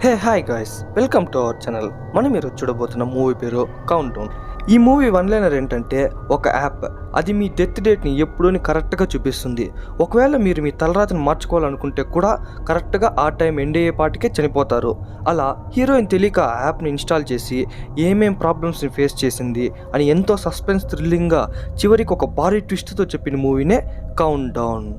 Hey hi guys, welcome to our channel. మనం మీరు చూడబోతున్న movie పేరు కౌంట్ డౌన్. ఈ మూవీ వన్లైనర్ ఏంటంటే, ఒక యాప్ అది మీ డెత్ డేట్ని ఎప్పుడూని కరెక్ట్గా చూపిస్తుంది. ఒకవేళ మీరు మీ తలరాతిని మార్చుకోవాలనుకుంటే కూడా కరెక్ట్గా ఆ టైం ఎండ్ అయ్యే పాటికే చనిపోతారు. అలా హీరోయిన్ తెలియక ఆ యాప్ని ఇన్స్టాల్ చేసి ఏమేం ప్రాబ్లమ్స్ని ఫేస్ చేసింది అని ఎంతో సస్పెన్స్ థ్రిల్లింగ్గా చివరికి ఒక భారీ ట్విస్ట్తో చెప్పిన మూవీనే countdown.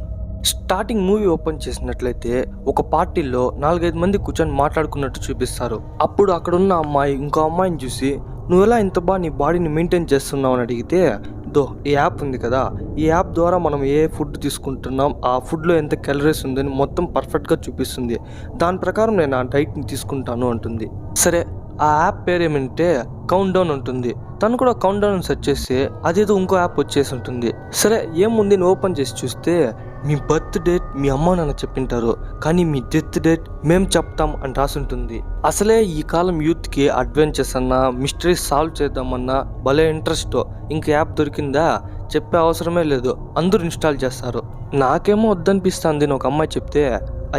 Starting movie open చేసినట్లయితే ఒక పార్టీలో 4-5 మంది కూర్చొని మాట్లాడుకున్నట్టు చూపిస్తారు. అప్పుడు అక్కడ ఉన్న అమ్మాయి ఇంకో అమ్మాయిని చూసి, నువ్వు ఎలా ఇంత బాగా నీ బాడీని మెయింటైన్ చేస్తున్నావు అని అడిగితే, ఈ యాప్ ఉంది కదా, ఈ యాప్ ద్వారా మనం ఏ ఫుడ్ తీసుకుంటున్నాం, ఆ ఫుడ్లో ఎంత క్యాలరీస్ ఉందని మొత్తం పర్ఫెక్ట్గా చూపిస్తుంది. దాని ప్రకారం నేను ఆ డైట్ని తీసుకుంటాను అంటుంది. సరే, ఆ యాప్ పేరు ఏమంటే కౌంట్ డౌన్ ఉంటుంది. తను కూడా కౌంట్ డౌన్ సెర్చ్ చేస్తే అదేదో ఇంకో యాప్ వచ్చేసి ఉంటుంది. సరే, ఏముంది అని ఓపెన్ చేసి చూస్తే మీ బర్త్ డేట్ మీ అమ్మ నాన్న చెప్పింటారు, కానీ మీ డెత్ డేట్ మేము చెప్తాం అని రాసుంటుంది. అసలే ఈ కాలం యూత్కి అడ్వెంచర్స్ అన్నా మిస్టరీస్ సాల్వ్ చేద్దామన్నా భలే ఇంట్రెస్ట్. ఇంక యాప్ దొరికిందా చెప్పే అవసరమే లేదు, అందరూ ఇన్స్టాల్ చేస్తారు. నాకేమో వద్దనిపిస్తుంది అని ఒక అమ్మాయి చెప్తే,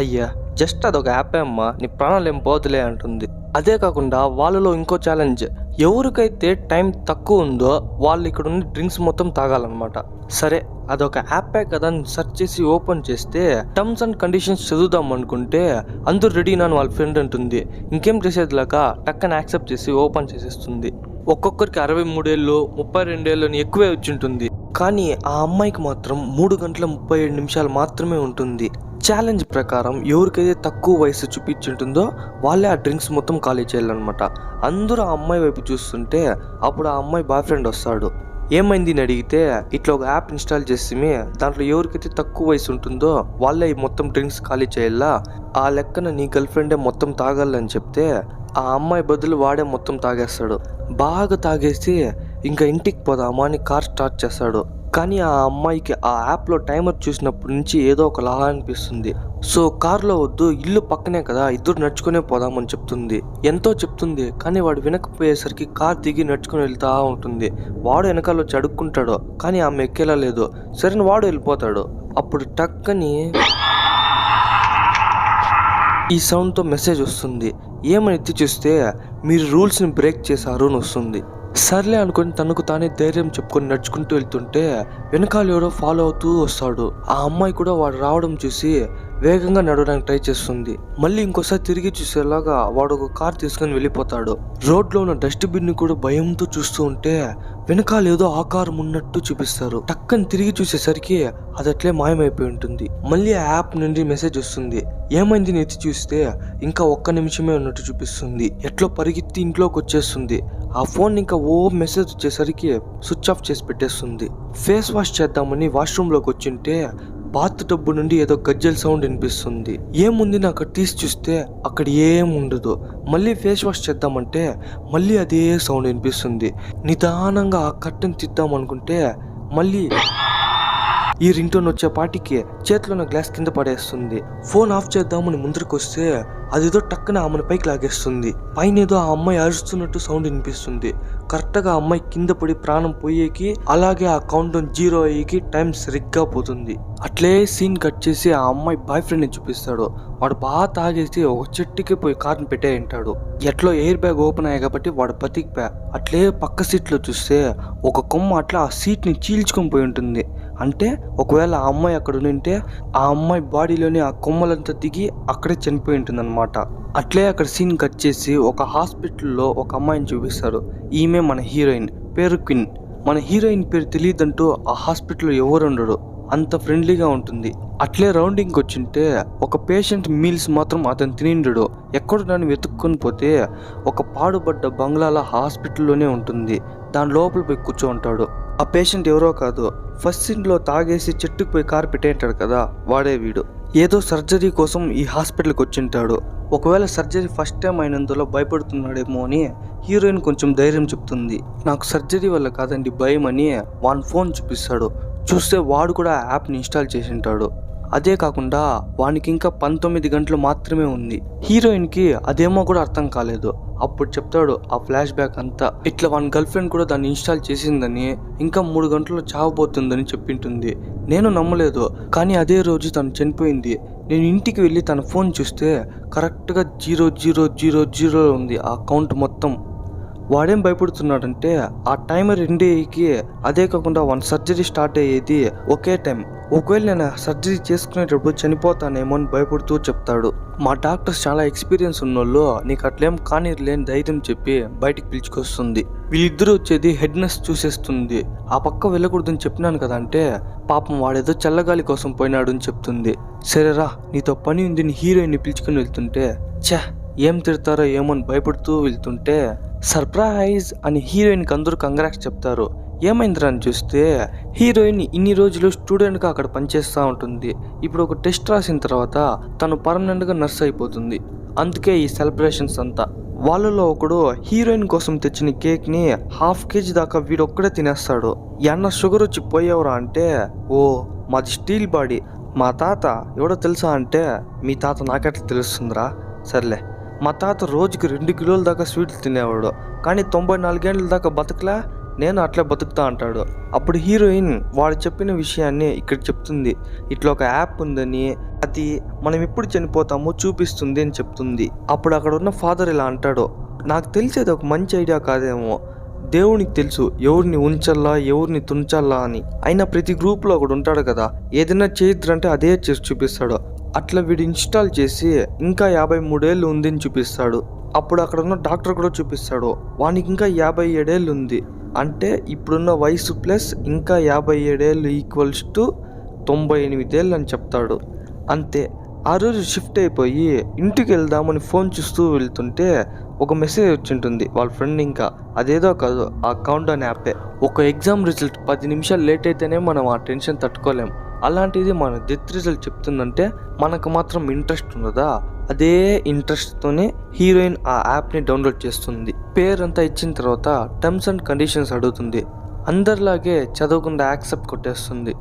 అయ్యా జస్ట్ అదొక యాపే అమ్మా, నీ ప్రాణాలు ఏం పోతులే అంటుంది. అదే కాకుండా వాళ్ళలో ఇంకో ఛాలెంజ్, ఎవరికైతే టైం తక్కువ ఉందో వాళ్ళు ఇక్కడ ఉన్న డ్రింక్స్ మొత్తం తాగాలన్నమాట. సరే, అదొక యాపే కదా అని సెర్చ్ చేసి ఓపెన్ చేస్తే టర్మ్స్ అండ్ కండిషన్స్ చదువుదాం అనుకుంటే అందరూ రెడీ అని వాళ్ళ ఫ్రెండ్ అంటుంది. ఇంకేం చేసేదిలాక టక్కని యాక్సెప్ట్ చేసి ఓపెన్ చేసేస్తుంది. ఒక్కొక్కరికి 63 ఏళ్ళు 32 ఏళ్ళు అని ఎక్కువే వచ్చింటుంది. కానీ ఆ అమ్మాయికి మాత్రం 3 గంటల 37 నిమిషాలు మాత్రమే ఉంటుంది. ఛాలెంజ్ ప్రకారం ఎవరికైతే తక్కువ వయసు చూపించుంటుందో వాళ్ళే ఆ డ్రింక్స్ మొత్తం ఖాళీ చేయాలన్నమాట. అందరూ ఆ అమ్మాయి వైపు చూస్తుంటే అప్పుడు ఆ అమ్మాయి బాయ్ ఫ్రెండ్ వస్తాడు. ఏమైంది అని అడిగితే, ఇట్లా ఒక యాప్ ఇన్స్టాల్ చేసి దాంట్లో ఎవరికైతే తక్కువ వయసు ఉంటుందో వాళ్ళే మొత్తం డ్రింక్స్ ఖాళీ చేయాలా, ఆ లెక్కన నీ గర్ల్ ఫ్రెండే మొత్తం తాగాలని చెప్తే ఆ అమ్మాయి బదులు వాడే మొత్తం తాగేస్తాడు. బాగా తాగేసి ఇంకా ఇంటికి పోదామా అని కార్ స్టార్ట్ చేస్తాడు. కానీ ఆ అమ్మాయికి ఆ యాప్లో టైమర్ చూసినప్పటి నుంచి ఏదో ఒకలా అనిపిస్తుంది. సో కార్లో వద్దు, ఇల్లు పక్కనే కదా, ఇద్దరు నడుచుకునే పోదామని చెప్తుంది. ఎంతో చెప్తుంది, కానీ వాడు వినకపోయేసరికి కార్ దిగి నడుచుకుని వెళ్తా ఉంటుంది. వాడు వెనకాల వచ్చి అడుక్కుంటాడు, కానీ ఆమె ఎక్కేలా లేదు. సరే వాడు వెళ్ళిపోతాడు. అప్పుడు టక్కని ఈ సౌండ్తో మెసేజ్ వస్తుంది. ఏమని ఎత్తి చూస్తే మీరు రూల్స్ని బ్రేక్ చేశారు అని వస్తుంది. సర్లే అనుకుని తనకు తానే ధైర్యం చెప్పుకొని నడుచుకుంటూ వెళ్తుంటే వెనకాల ఎవరో ఫాలో అవుతూ వస్తాడు. ఆ అమ్మాయి కూడా వాడు రావడం చూసి వేగంగా నడవడానికి ట్రై చేస్తుంది. మళ్ళీ ఇంకోసారి తిరిగి చూసేలాగా వాడు ఒక కార్ తీసుకొని వెళ్ళిపోతాడు. రోడ్లో ఉన్న డస్ట్బిన్ ని కూడా భయంతో చూస్తూ ఉంటే వెనకాల ఏదో ఆకారం ఉన్నట్టు చూపిస్తారు. టక్కని తిరిగి చూసేసరికి అది అట్లే మాయమైపోయి ఉంటుంది. మళ్ళీ ఆ యాప్ నుండి మెసేజ్ వస్తుంది. ఏమైంది ఎత్తి చూస్తే ఇంకా 1 నిమిషమే ఉన్నట్టు చూపిస్తుంది. ఎట్లో పరిగెత్తి ఇంట్లోకి వచ్చేస్తుంది. ఆ ఫోన్ ఇంకా మెసేజ్ వచ్చేసరికి స్విచ్ ఆఫ్ చేసి పెట్టేస్తుంది. ఫేస్ వాష్ చేద్దామని వాష్రూమ్లోకి వచ్చింటే బాత్ టబ్బు నుండి ఏదో గజ్జల సౌండ్ వినిపిస్తుంది. ఏముంది అక్కడ తీసి చూస్తే అక్కడ ఏం ఉండదు. మళ్ళీ ఫేస్ వాష్ చేద్దామంటే మళ్ళీ అదే సౌండ్ వినిపిస్తుంది. నిదానంగా ఆ కట్టెను తిద్దాం అనుకుంటే మళ్ళీ ఈ రింగ్ టోన్ వచ్చే పాటికి చేతిలో ఉన్న గ్లాస్ కింద పడేస్తుంది. ఫోన్ ఆఫ్ చేద్దామని ముందరికి వస్తే అదేదో టక్కన ఆమెను పైకి లాగేస్తుంది. పైన ఏదో ఆ అమ్మాయి అరుస్తున్నట్టు సౌండ్ వినిపిస్తుంది. కరెక్ట్గా ఆ అమ్మాయి కింద పడి ప్రాణం పోయేకి, అలాగే ఆ కౌంట్ డౌన్ 0 అయ్యేకి టైం సరిగ్గా పోతుంది. అట్లే సీన్ కట్ చేసి ఆ అమ్మాయి బాయ్ ఫ్రెండ్ని చూపిస్తాడు. వాడు బాగా తాగేసి ఒక చెట్టుకి పోయి కార్ని పెట్టేయంటాడు. ఎట్లో ఎయిర్ బ్యాగ్ ఓపెన్ అయ్యాయి కాబట్టి వాడు బతికిపోయా. అట్లే పక్క సీట్లో చూస్తే ఒక కొమ్మ అట్లా ఆ సీట్ని చీల్చుకొని పోయి ఉంటుంది. అంటే ఒకవేళ ఆ అమ్మాయి అక్కడ ఉంటే ఆ అమ్మాయి బాడీలోని ఆ కొమ్మలంతా దిగి అక్కడే చనిపోయి ఉంటుంది అనమాట. అట్లే అక్కడ సీన్ కట్ చేసి ఒక హాస్పిటల్లో ఒక అమ్మాయిని చూపిస్తారు. ఈమె మన హీరోయిన్, పేరు క్విన్. మన హీరోయిన్ పేరు తెలియదంటూ ఆ హాస్పిటల్లో ఎవరు ఉండడు, అంత ఫ్రెండ్లీగా ఉంటుంది. అట్లే రౌండింగ్కి వచ్చింటే ఒక పేషెంట్ మీల్స్ మాత్రం అతను తినిండడు. ఎక్కడ దాన్ని వెతుక్కొని పోతే ఒక పాడుబడ్డ బంగ్లాల హాస్పిటల్లోనే ఉంటుంది. దాని లోపల పోయి కూర్చో ఉంటాడు. ఆ పేషెంట్ ఎవరో కాదు, ఫస్ట్ సీన్లో తాగేసి చెట్టుకు పోయి కారు పెట్టేంటాడు కదా, వాడే వీడు. ఏదో సర్జరీ కోసం ఈ హాస్పిటల్కి వచ్చింటాడు. ఒకవేళ సర్జరీ ఫస్ట్ టైం అయినందులో భయపడుతున్నాడేమో అని హీరోయిన్ కొంచెం ధైర్యం చెప్తుంది. నాకు సర్జరీ వల్ల కాదండి భయం అని వాన్ ఫోన్ చూపిస్తాడు. చూస్తే వాడు కూడా యాప్ని ఇన్స్టాల్ చేసి ఉంటాడు. అదే కాకుండా వానికి ఇంకా 19 గంటలు మాత్రమే ఉంది. హీరోయిన్కి అదేమో కూడా అర్థం కాలేదు. అప్పుడు చెప్తాడు ఆ ఫ్లాష్ బ్యాక్ అంతా ఇట్లా వాని గర్ల్ ఫ్రెండ్ కూడా దాన్ని ఇన్స్టాల్ చేసిందని, ఇంకా 3 గంటల్లో చావబోతుందని చెప్పింటుంది. నేను నమ్మలేదు, కానీ అదే రోజు తను చనిపోయింది. నేను ఇంటికి వెళ్ళి తన ఫోన్ చూస్తే కరెక్ట్గా 0000 ఉంది ఆ కౌంట్ మొత్తం. వాడేం భయపడుతున్నాడంటే ఆ టైమర్ ఎండ్ అయ్యేకి, అదే కాకుండా వన్ సర్జరీ స్టార్ట్ అయ్యేది ఒకే టైం. ఒకవేళ నేను సర్జరీ చేసుకునేటప్పుడు చనిపోతానేమో అని భయపడుతూ చెప్తాడు. మా డాక్టర్స్ చాలా ఎక్స్పీరియన్స్ ఉన్నోళ్ళు నీకు అట్లేం కానీ లేని ధైర్యం చెప్పి బయటికి పిలుచుకొస్తుంది. వీళ్ళిద్దరూ వచ్చేది హెడ్ నర్స్ చూసేస్తుంది. ఆ పక్క వెళ్ళకూడదని చెప్పినాను కదా అంటే, పాపం వాడేదో చల్లగాలి కోసం పోయినాడు అని చెప్తుంది. సరేరా నీతో పని ఉంది నీ హీరోయిన్ని పిలుచుకుని వెళ్తుంటే, ఛా ఏం తిడతారో ఏమో అని భయపడుతూ వెళ్తుంటే సర్ప్రైజ్ అని హీరోయిన్కి అందరూ కంగ్రాట్స్ చెప్తారు. ఏమైందిరా అని చూస్తే హీరోయిన్ ఇన్ని రోజులు స్టూడెంట్గా అక్కడ పనిచేస్తూ ఉంటుంది. ఇప్పుడు ఒక టెస్ట్ రాసిన తర్వాత తను పర్మనెంట్గా నర్స్ అయిపోతుంది. అందుకే ఈ సెలబ్రేషన్స్ అంతా. వాళ్ళలో ఒకడు హీరోయిన్ కోసం తెచ్చిన కేక్ని 1/2 kg దాకా వీడొక్కడే తినేస్తాడు. ఎన్న షుగర్ వచ్చి పోయేవరా అంటే, ఓ మాది స్టీల్ బాడీ, మా తాత ఎవడో తెలుసా అంటే, మీ తాత నాకెట్లా తెలుస్తుందిరా. సర్లే, మా తాత రోజుకి 2 కిలోల దాకా స్వీట్లు తినేవాడు, కానీ 94 ఏళ్ళ దాకా బతకలా, నేను అట్లే బతుకుతా అంటాడు. అప్పుడు హీరోయిన్ వాడు చెప్పిన విషయాన్ని ఇక్కడ చెప్తుంది. ఇట్లా ఒక యాప్ ఉందని, అది మనం ఎప్పుడు చనిపోతామో చూపిస్తుంది అని చెప్తుంది. అప్పుడు అక్కడ ఉన్న ఫాదర్ ఇలా అంటాడు, నాకు తెలిసేది ఒక మంచి ఐడియా కాదేమో, దేవునికి తెలుసు ఎవరిని ఉంచల్లా ఎవరిని తుంచాలా అని. అయినా ప్రతి గ్రూప్లో ఒకడు ఉంటాడు కదా, ఏదైనా చేయొద్దంటే అదే చేసి చూపిస్తాడు. అట్లా వీడు ఇన్స్టాల్ చేసి ఇంకా 53 ఏళ్ళు ఉంది అని చూపిస్తాడు. అప్పుడు అక్కడ ఉన్న డాక్టర్ కూడా చూపిస్తాడు, వానికి ఇంకా 57 ఏళ్ళు ఉంది. అంటే ఇప్పుడున్న వయసు ప్లస్ ఇంకా 57 ఏళ్ళు ఈక్వల్స్ టు 98 ఏళ్ళు అని చెప్తాడు. అంతే. ఆ రోజు షిఫ్ట్ అయిపోయి ఇంటికి వెళ్దామని ఫోన్ చూస్తూ వెళ్తుంటే ఒక మెసేజ్ వచ్చింటుంది వాళ్ళ ఫ్రెండ్. ఇంకా అదేదో కాదు, ఆ కౌంట్ డౌన్ యాపే. ఒక ఎగ్జామ్ రిజల్ట్ 10 నిమిషాలు లేట్ అయితేనే మనం ఆ టెన్షన్ తట్టుకోలేం. అలాంటిది మన డెత్ రిజల్ట్ చెప్తుందంటే మనకు మాత్రం ఇంట్రెస్ట్ ఉండదా? అదే ఇంట్రెస్ట్తోనే హీరోయిన్ ఆ యాప్ని డౌన్లోడ్ చేస్తుంది. పేరంతా ఇచ్చిన తర్వాత టర్మ్స్ అండ్ కండిషన్స్ అడుగుతుంది. అందరిలాగే చదవకుండా యాక్సెప్ట్ కొట్టేస్తుంది.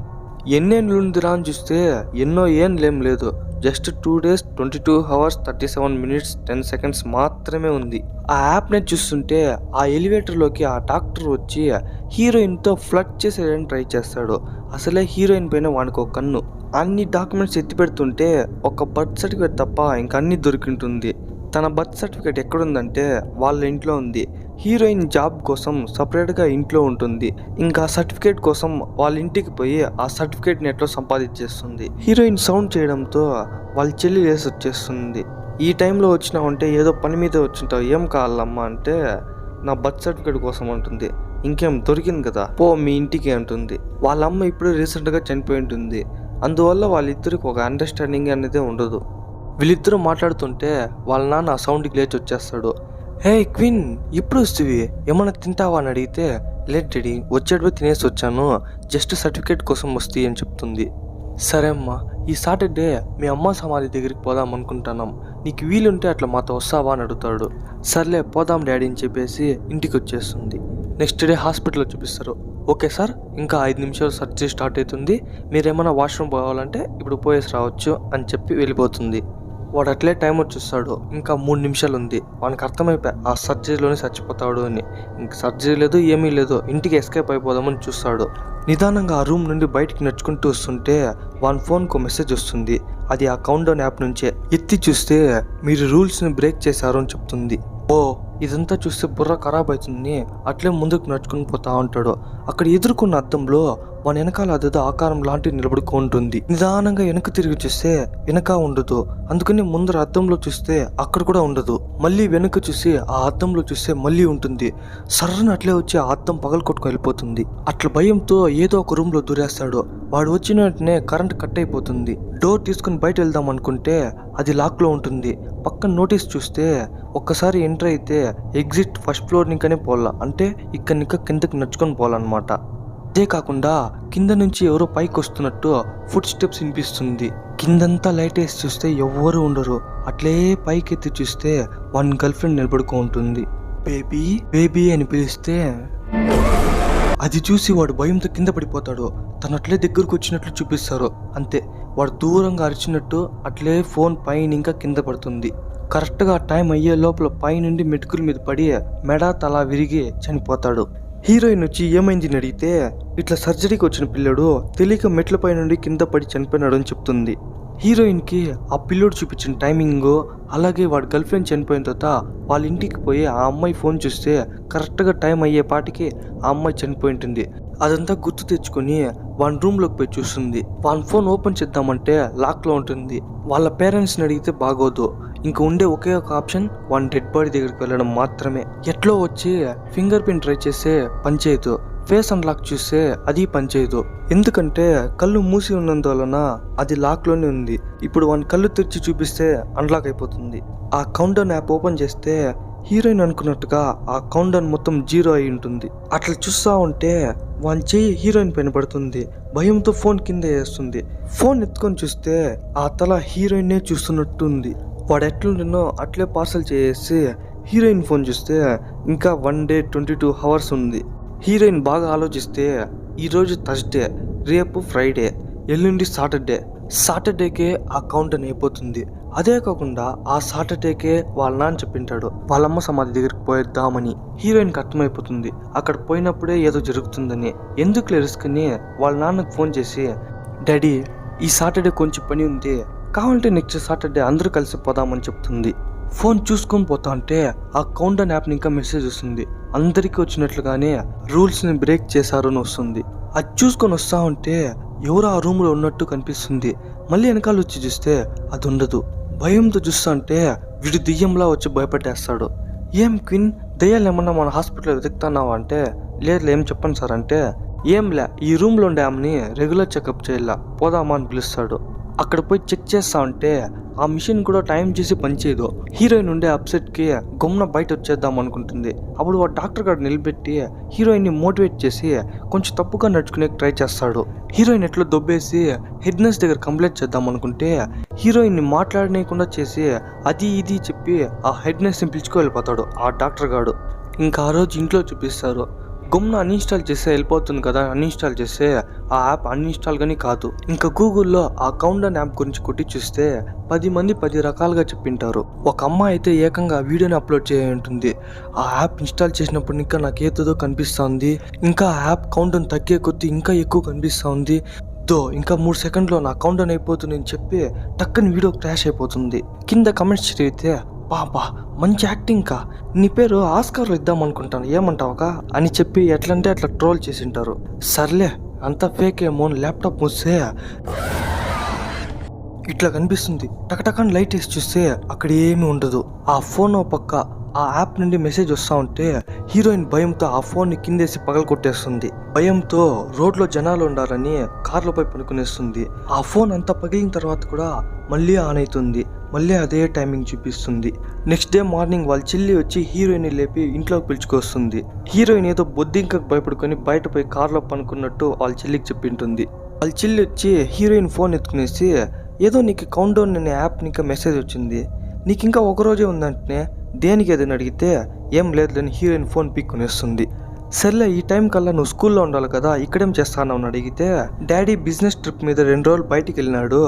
ఎన్నేళ్ళు ఉందిరా అని చూస్తే ఎన్నో ఏం లేదు, just 2 days 22 hours 37 minutes 10 seconds మాత్రమే ఉంది. ఆ యాప్ని చూస్తుంటే ఆ ఎలివేటర్లోకి ఆ డాక్టర్ వచ్చి హీరోయిన్తో ఫ్లర్ట్ చేసేయడానికి ట్రై చేస్తాడు. అసలే హీరోయిన్ పైన వానికి ఒక కన్ను. అన్ని డాక్యుమెంట్స్ ఎత్తి పెడుతుంటే ఒక బర్త్ సర్టిఫికేట్ తప్ప ఇంక అన్నీ దొరికింటుంది. తన బర్త్ సర్టిఫికేట్ ఎక్కడుందంటే వాళ్ళ ఇంట్లో ఉంది. హీరోయిన్ జాబ్ కోసం సపరేట్గా ఇంట్లో ఉంటుంది. ఇంకా సర్టిఫికేట్ కోసం వాళ్ళ ఇంటికి పోయి ఆ సర్టిఫికేట్ని ఎట్లా సంపాదించేస్తుంది. హీరోయిన్ సౌండ్ చేయడంతో వాళ్ళ చెల్లి లేసి వచ్చేస్తుంది. ఈ టైంలో వచ్చినావంటే ఏదో పని మీద వచ్చింటావు, ఏం కావాలమ్మా అంటే, నా బర్త్ సర్టిఫికేట్ కోసం ఉంటుంది. ఇంకేం దొరికింది కదా పో మీ ఇంటికి అంటుంది. వాళ్ళ అమ్మ ఇప్పుడే రీసెంట్గా చనిపోయి ఉంటుంది. అందువల్ల వాళ్ళిద్దరికి ఒక అండర్స్టాండింగ్ అనేది ఉండదు. వీళ్ళిద్దరూ మాట్లాడుతుంటే వాళ్ళ నాన్న ఆ సౌండ్కి లేచి వచ్చేస్తాడు. హే క్వీన్, ఎప్పుడు వస్తువి, ఏమన్నా తింటావా అని అడిగితే, లేదు డాడీ వచ్చేటప్పుడు తినేసి వచ్చాను, జస్ట్ సర్టిఫికేట్ కోసం వస్తాయి అని చెప్తుంది. సరే అమ్మా, ఈ సాటర్డే మీ అమ్మ సమాధి దగ్గరికి పోదాం అనుకుంటున్నాం, నీకు వీలుంటే అట్లా మాతో వస్తావా అని అడుగుతాడు. సర్లే పోదాం డాడీ అని చెప్పేసి ఇంటికి వచ్చేస్తుంది. నెక్స్ట్ డే హాస్పిటల్లో చూపిస్తారు. ఓకే సార్, ఇంకా 5 నిమిషాలు సర్జరీ స్టార్ట్ అవుతుంది, మీరేమైనా వాష్రూమ్ పోవాలంటే ఇప్పుడు పోయేసి రావచ్చు అని చెప్పి వెళ్ళిపోతుంది. వాడు అట్లే టైమర్ చూస్తాడు, ఇంకా 3 నిమిషాలు ఉంది. వానికి అర్థమైపోయి ఆ సర్జరీలోనే చచ్చిపోతాడు అని. ఇంక సర్జరీ లేదు ఏమీ లేదు, ఇంటికి ఎస్కేప్ అయిపోదామని చూస్తాడు. నిదానంగా ఆ రూమ్ నుండి బయటికి నడుచుకుంటూ వస్తుంటే వాని ఫోన్కు మెసేజ్ వస్తుంది. అది ఆ కౌంట్ డౌన్ యాప్ నుంచే. ఎత్తి చూస్తే మీరు రూల్స్ని బ్రేక్ చేశారు అని చెప్తుంది. ఓ ఇదంతా చూస్తే బుర్ర ఖరాబ్ అవుతుంది. అట్లే ముందుకు నడుచుకుని పోతా ఉంటాడు. అక్కడ ఎదుర్కొన్న అద్దంలో వాని వెనకాల అదేదో ఆకారం లాంటివి నిలబడుకుంటుంది. నిదానంగా వెనక తిరిగి చూస్తే వెనక ఉండదు. అందుకని ముందర అద్దంలో చూస్తే అక్కడ కూడా ఉండదు. మళ్ళీ వెనక చూసి ఆ అద్దంలో చూస్తే మళ్ళీ ఉంటుంది. సర్రని అట్లే వచ్చి ఆ అద్దం పగలు కొట్టుకు వెళ్ళిపోతుంది. అట్లా భయంతో ఏదో ఒక రూమ్ లో దూరేస్తాడు. వాడు వచ్చిన వెంటనే కరెంట్ కట్ అయిపోతుంది. డోర్ తీసుకుని బయట వెళ్దాం అనుకుంటే అది లాక్ లో ఉంటుంది. పక్కన నోటీస్ చూస్తే ఒక్కసారి ఎంటర్ అయితే ఎగ్జిట్ ఫస్ట్ ఫ్లోర్ నింకనే పోలా, అంటే ఇక్కడ కిందకి నడుచుకొని పోవాలన్నమాట. అదే కాకుండా కింద నుంచి ఎవరో పైకి వస్తున్నట్టు ఫుట్ స్టెప్స్ వినిపిస్తుంది. కిందంతా లైట్ వేసి చూస్తే ఎవ్వరు ఉండరు. అట్లే పైకి ఎత్తి చూస్తే వన్ గర్ల్ ఫ్రెండ్ నిలబడుకో ఉంటుంది. బేబీ బేబీ అని పిలిస్తే అది చూసి వాడు భయంతో కింద పడిపోతాడు. తను అట్లే దగ్గరకు వచ్చినట్లు చూపిస్తారు. అంతే, వాడు దూరంగా అరిచినట్టు అట్లే ఫోన్ పైన ఇంకా కింద పడుతుంది. కరెక్ట్గా టైం అయ్యే లోపల పైనుండి మెటుకుల మీద పడి మెడ తల విరిగి చనిపోతాడు. హీరోయిన్ వచ్చి ఏమైంది అని అడిగితే ఇట్లా సర్జరీకి వచ్చిన పిల్లడు తెలియక మెట్లపై నుండి కింద పడి చనిపోయినాడు అని చెప్తుంది. హీరోయిన్కి ఆ పిల్లోడు చూపించిన టైమింగ్ అలాగే వాడి గర్ల్ ఫ్రెండ్ చనిపోయిన తర్వాత వాళ్ళ ఇంటికి పోయి ఆ అమ్మాయి ఫోన్ చూస్తే కరెక్ట్గా టైం అయ్యేపాటికి ఆ అమ్మాయి చనిపోయి ఉంటుంది. అదంతా గుర్తు తెచ్చుకొని వాని రూమ్లోకి పోయి చూస్తుంది. వాని ఫోన్ ఓపెన్ చేద్దామంటే లాక్లో ఉంటుంది. వాళ్ళ పేరెంట్స్ని అడిగితే బాగోదు. ఇంకా ఉండే ఒకే ఒక ఆప్షన్ వాని డెడ్ బాడీ దగ్గరికి వెళ్ళడం మాత్రమే. ఎట్లో వచ్చి ఫింగర్ ప్రింట్ ట్రై చేస్తే పనిచేయదు, ఫేస్ అన్లాక్ చూస్తే అది పనిచేయదు. ఎందుకంటే కళ్ళు మూసి ఉన్నందువలన అది లాక్లోనే ఉంది. ఇప్పుడు వాని కళ్ళు తెరిచి చూపిస్తే అన్లాక్ అయిపోతుంది. ఆ కౌంటౌన్ యాప్ ఓపెన్ చేస్తే హీరోయిన్ అనుకున్నట్టుగా ఆ కౌంటౌన్ మొత్తం 0 అయి ఉంటుంది. అట్లా చూస్తా ఉంటే వాని చెయ్యి హీరోయిన్ పైన పడుతుంది. భయంతో ఫోన్ కింద వేస్తుంది. ఫోన్ ఎత్తుకొని చూస్తే ఆ తల హీరోయిన్నే చూస్తున్నట్టు ఉంది. వాడు ఎట్లుండినో అట్లే పార్సల్ చేసి హీరోయిన్ ఫోన్ చూస్తే ఇంకా 1 day 22 hours ఉంది. హీరోయిన్ బాగా ఆలోచిస్తే ఈరోజు థర్స్డే, రేపు ఫ్రైడే, ఎల్లుండి సాటర్డేకే ఆ కౌంటౌన్ అయిపోతుంది. అదే కాకుండా ఆ సాటర్డేకే వాళ్ళ నాన్న చెప్పింటాడు వాళ్ళమ్మ సమాధి దగ్గరికి పోయేద్దామని. హీరోయిన్కి అర్థమైపోతుంది అక్కడ పోయినప్పుడే ఏదో జరుగుతుందని. ఎందుకు రిస్క్ అని వాళ్ళ నాన్నకు ఫోన్ చేసి డాడీ ఈ సాటర్డే కొంచెం పని ఉంది, కావాలంటే నెక్స్ట్ సాటర్డే అందరూ కలిసి పోదామని చెప్తుంది. ఫోన్ చూసుకొని పోతా ఉంటే ఆ కౌంటౌన్ యాప్ ఇంకా మెసేజ్ వస్తుంది. అందరికీ వచ్చినట్లుగానే రూల్స్ని బ్రేక్ చేశారు అని వస్తుంది. అది చూసుకొని వస్తా ఉంటే ఎవరు ఆ రూమ్లో ఉన్నట్టు కనిపిస్తుంది. మళ్ళీ వెనకాల వచ్చి చూస్తే అది ఉండదు. భయంతో చూస్తా ఉంటే వీడు దెయ్యంలా వచ్చి భయపెట్టేస్తాడు. ఏం క్వీన్, దయ్యాలు ఏమన్నా మన హాస్పిటల్లో వెతుకుతున్నావా అంటే లేదు ఏం చెప్పండి సార్ అంటే ఏంలే ఈ రూమ్లో ఉండే ఆమెని రెగ్యులర్ చెకప్ చేయాల పోదామా అని పిలుస్తాడు. అక్కడ పోయి చెక్ చేస్తా ఉంటే ఆ మిషన్ కూడా టైం చేసి పనిచేయదు. హీరోయిన్ ఉండే అప్సెట్కి గమ్మున బయట వచ్చేద్దాం అనుకుంటుంది. అప్పుడు వాడు డాక్టర్ గారు నిలబెట్టి హీరోయిన్ని మోటివేట్ చేసి కొంచెం తప్పుగా నడుచుకునే ట్రై చేస్తాడు. హీరోయిన్ ఎట్లా దొబ్బేసి హెడ్ నర్స్ దగ్గర కంప్లైంట్ చేద్దాం అనుకుంటే హీరోయిన్ని మాట్లాడనేకుండా చేసి అది ఇది చెప్పి ఆ హెడ్ నర్స్ని పిలుచుకు వెళ్ళిపోతాడు ఆ డాక్టర్ గారు. ఇంకా ఆ రోజు ఇంట్లో చూపిస్తారు. గమ్మున అన్ఇన్స్టాల్ చేస్తే వెళ్ళిపోతుంది కదా, అన్ఇన్స్టాల్ చేస్తే ఆ యాప్ అన్ఇన్స్టాల్ కానీ కాదు. ఇంకా గూగుల్లో ఆ కౌంటౌన్ యాప్ గురించి కొట్టి చూస్తే 10 మంది 10 రకాలుగా చెప్పింటారు. ఒక అమ్మాయి అయితే ఏకంగా ఆ వీడియోని అప్లోడ్ చేయ ఉంటుంది. ఆ యాప్ ఇన్స్టాల్ చేసినప్పుడు ఇంకా నాకు ఏదో కనిపిస్తుంది, ఇంకా ఆ యాప్ కౌంటౌన్ తగ్గే కొద్దీ ఇంకా ఎక్కువ కనిపిస్తుంది, ఇంకా 3 సెకండ్లో నా కౌంటౌన్ అయిపోతుంది అని చెప్పి టక్కని వీడియో క్రాష్ అయిపోతుంది. కింద కమెంట్స్ చదివితే బాబా మంచి యాక్టింగ్ కా, నీ పేరు ఆస్కార్లో ఇద్దాం అనుకుంటాను ఏమంటావుగా అని చెప్పి ఎట్లంటే అట్లా ట్రోల్ చేసింటారు. సర్లే అంతా ఫేక్ ఏమో ల్యాప్టాప్ మూస్తే ఇట్లా కనిపిస్తుంది. టకటకాన్ని లైట్ వేసి చూస్తే అక్కడ ఏమీ ఉండదు. ఆ ఫోన్ పక్క ఆ యాప్ నుండి మెసేజ్ వస్తూ ఉంటే హీరోయిన్ భయంతో ఆ ఫోన్ని కిందేసి పగల కొట్టేస్తుంది. భయంతో రోడ్లో జనాలు ఉండాలని కార్లపై పనుకునేస్తుంది. ఆ ఫోన్ అంతా పగిలిన తర్వాత కూడా మళ్ళీ ఆన్ అవుతుంది. మళ్ళీ అదే టైమింగ్ చూపిస్తుంది. నెక్స్ట్ డే మార్నింగ్ వాళ్ళ చెల్లి వచ్చి హీరోయిన్ లేపి ఇంట్లోకి పిలుచుకొస్తుంది. హీరోయిన్ ఏదో బొద్దింకకు భయపడుకొని బయట పోయి కార్లో పనుకున్నట్టు వాళ్ళ చెల్లికి చెప్పింటుంది. వాళ్ళ చెల్లి వచ్చి హీరోయిన్ ఫోన్ ఎత్తుకునేసి ఏదో నీకు కౌంటౌన్ అనే యాప్ ఇంకా మెసేజ్ వచ్చింది, నీకు ఇంకా ఒక రోజే ఉందంటే దేనికి ఏదైనా అడిగితే ఏం లేదులేని హీరోయిన్ ఫోన్ పిక్కునేస్తుంది. సర్లే ఈ టైం కల్లా నువ్వు స్కూల్లో ఉండాలి కదా, ఇక్కడేం చేస్తాను అని అడిగితే డాడీ బిజినెస్ ట్రిప్ మీద 2 రోజులు బయటికి వెళ్ళినాడు,